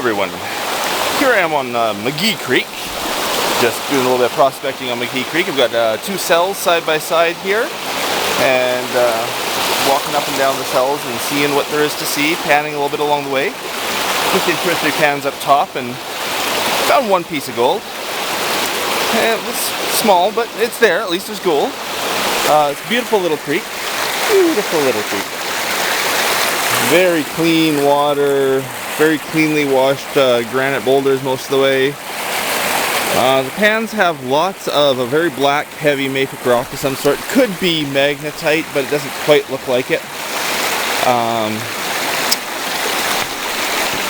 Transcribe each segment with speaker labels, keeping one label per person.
Speaker 1: everyone. Here I am on McGee Creek, just doing a little bit of prospecting on McGee Creek. I've got two cells side by side here, and walking up and down the cells and seeing what there is to see, panning a little bit along the way. Just did 2 or 3 pans up top and found one piece of gold. And it was small, but it's there, at least there's gold. It's a beautiful little creek. Beautiful little creek. Very clean water, very cleanly washed granite boulders most of the way. The pans have lots of a very black, heavy mafic rock of some sort. Could be magnetite, but it doesn't quite look like it.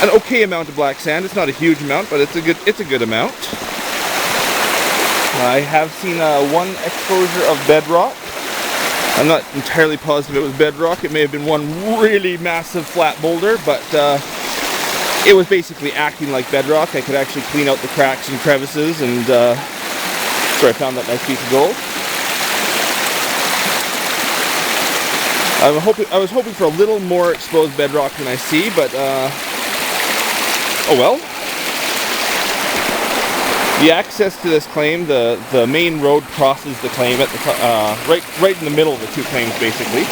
Speaker 1: An okay amount of black sand. It's not a huge amount, but it's a good amount. I have seen one exposure of bedrock. I'm not entirely positive it was bedrock. It may have been one really massive flat boulder, but it was basically acting like bedrock. I could actually clean out the cracks and crevices, and so I found that nice piece of gold. I was hoping for a little more exposed bedrock than I see, but oh well. The access to this claim, the main road crosses the claim at the right in the middle of the two claims, basically,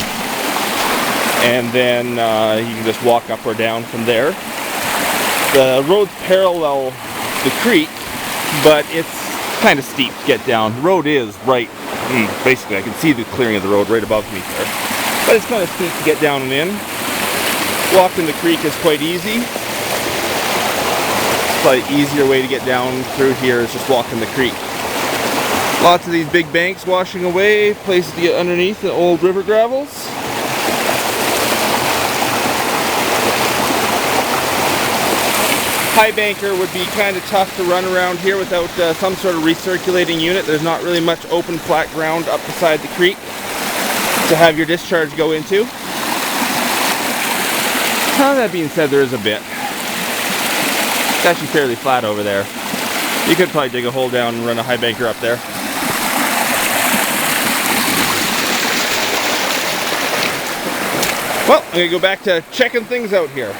Speaker 1: and then you can just walk up or down from there. The roads parallel the creek, but it's kind of steep to get down. The road is right, basically I can see the clearing of the road right above me there, but it's kind of steep to get down and in. Walking the creek is quite easy. Probably easier way to get down through here is just walking the creek. Lots of these big banks washing away, places to get underneath the old river gravels. High banker would be kind of tough to run around here without some sort of recirculating unit. There's not really much open flat ground up beside the creek to have your discharge go into. That being said, there is a bit. It's actually fairly flat over there. You could probably dig a hole down and run a high banker up there. Well, I'm going to go back to checking things out here.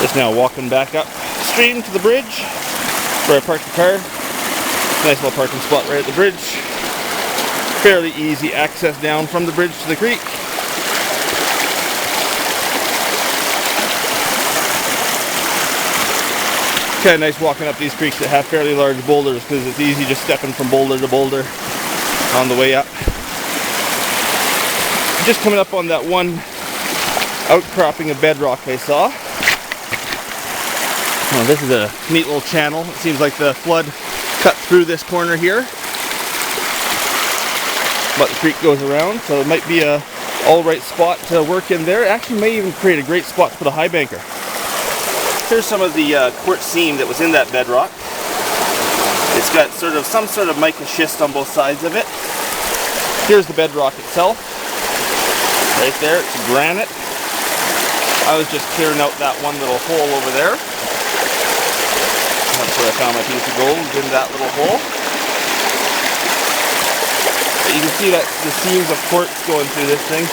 Speaker 1: Just now walking back up stream to the bridge where I parked the car. Nice little parking spot right at the bridge. Fairly easy access down from the bridge to the creek. Kind of nice walking up these creeks that have fairly large boulders, because it's easy just stepping from boulder to boulder on the way up. Just coming up on that one outcropping of bedrock I saw. Oh, this is a neat little channel. It seems like the flood cut through this corner here, but the creek goes around, so it might be a alright spot to work in there. It actually may even create a great spot to put a high banker. Here's some of the quartz seam that was in that bedrock. It's got some sort of mica schist on both sides of it. Here's the bedrock itself. Right there, it's granite. I was just clearing out that one little hole over there. That's where I found my piece of gold, in that little hole. But you can see that the seams of quartz going through this thing.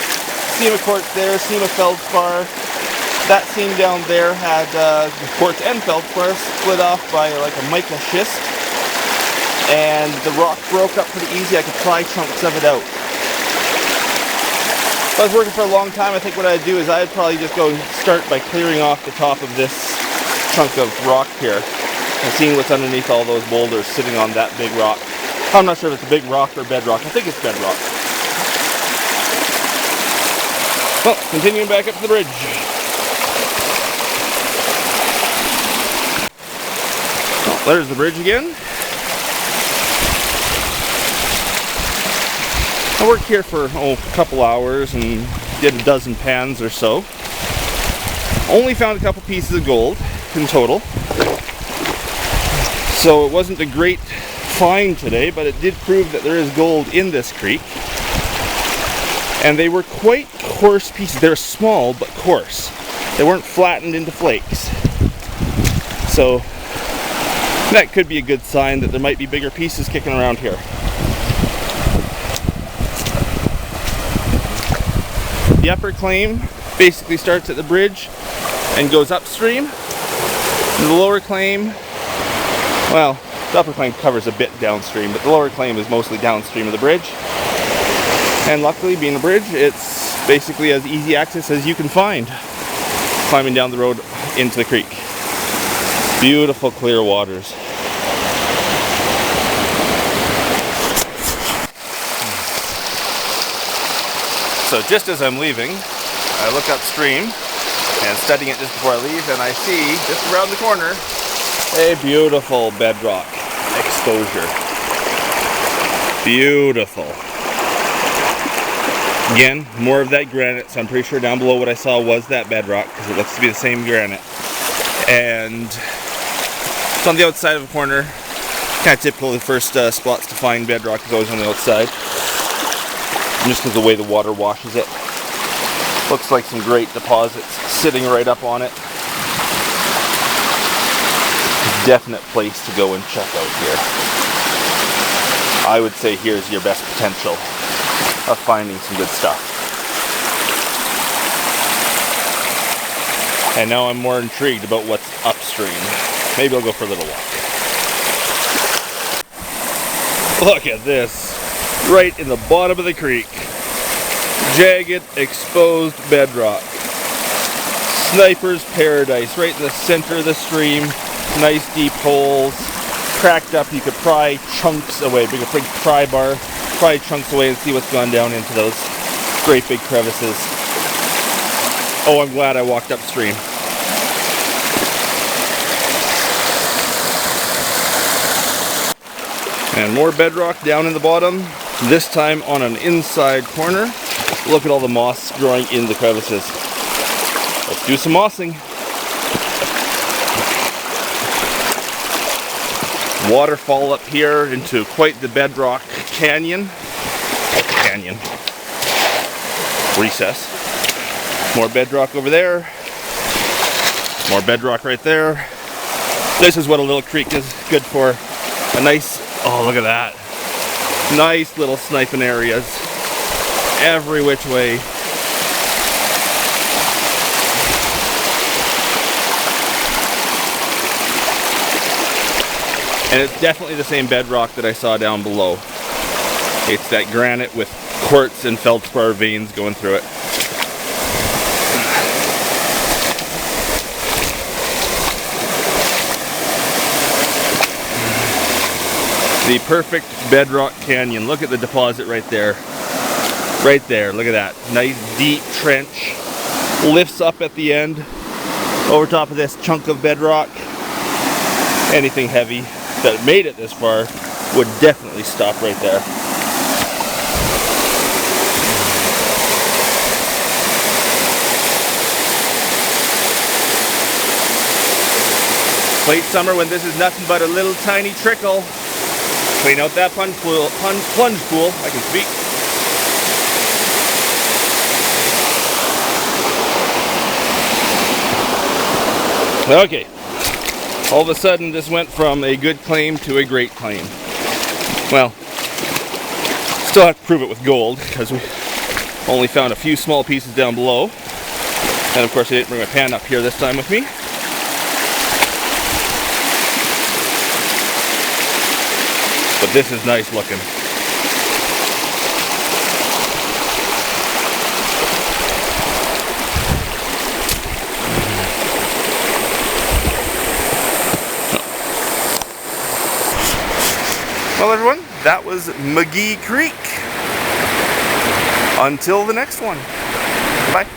Speaker 1: Seam of quartz there, seam of feldspar. That seam down there had quartz and feldspar split off by like a mica schist, and the rock broke up pretty easy. I could pry chunks of it out. If I was working for a long time, I think what I'd do is I'd probably just go start by clearing off the top of this chunk of rock here and seeing what's underneath all those boulders sitting on that big rock. I'm not sure if it's a big rock or bedrock. I think it's bedrock. Well, continuing back up to the bridge. There's the bridge again. I worked here for a couple hours and did a dozen pans or so. Only found a couple pieces of gold in total. So it wasn't a great find today, but it did prove that there is gold in this creek. And they were quite coarse pieces. They're small but coarse. They weren't flattened into flakes. So that could be a good sign that there might be bigger pieces kicking around here. The upper claim basically starts at the bridge and goes upstream. And the lower claim, well, the upper claim covers a bit downstream, but the lower claim is mostly downstream of the bridge. And luckily, being a bridge, it's basically as easy access as you can find, climbing down the road into the creek. Beautiful clear waters. So just as I'm leaving, I look upstream and studying it just before I leave, and I see just around the corner a beautiful bedrock exposure. Beautiful. Again, more of that granite, so I'm pretty sure down below what I saw was that bedrock, because it looks to be the same granite. And it's on the outside of the corner. Kind of typical, the first spots to find bedrock is always on the outside. Just because of the way the water washes it. Looks like some great deposits sitting right up on it. Definite place to go and check out here. I would say here's your best potential of finding some good stuff. And now I'm more intrigued about what's upstream. Maybe I'll go for a little walk. Look at this. Right in the bottom of the creek. Jagged, exposed bedrock. Sniper's paradise. Right in the center of the stream. Nice deep holes. Cracked up. You could pry chunks away. Big pry bar. Pry chunks away and see what's gone down into those great big crevices. Oh, I'm glad I walked upstream. And more bedrock down in the bottom. This time on an inside corner. Look at all the moss growing in the crevices. Let's do some mossing. Waterfall up here into quite the bedrock canyon. Recess. More bedrock over there. More bedrock right there. This is what a little creek is good for. A nice, oh look at that. Nice little sniping areas. Every which way. And it's definitely the same bedrock that I saw down below. It's that granite with quartz and feldspar veins going through it. The perfect bedrock canyon. Look at the deposit right there. Right there, look at that. Nice deep trench. Lifts up at the end. Over top of this chunk of bedrock. Anything heavy that made it this far would definitely stop right there. Late summer when this is nothing but a little tiny trickle. Clean out that plunge pool, I can speak. Okay, all of a sudden this went from a good claim to a great claim. Well, still have to prove it with gold because we only found a few small pieces down below. And of course I didn't bring my pan up here this time with me. But this is nice looking. Well everyone, that was McGee Creek. Until the next one. Bye.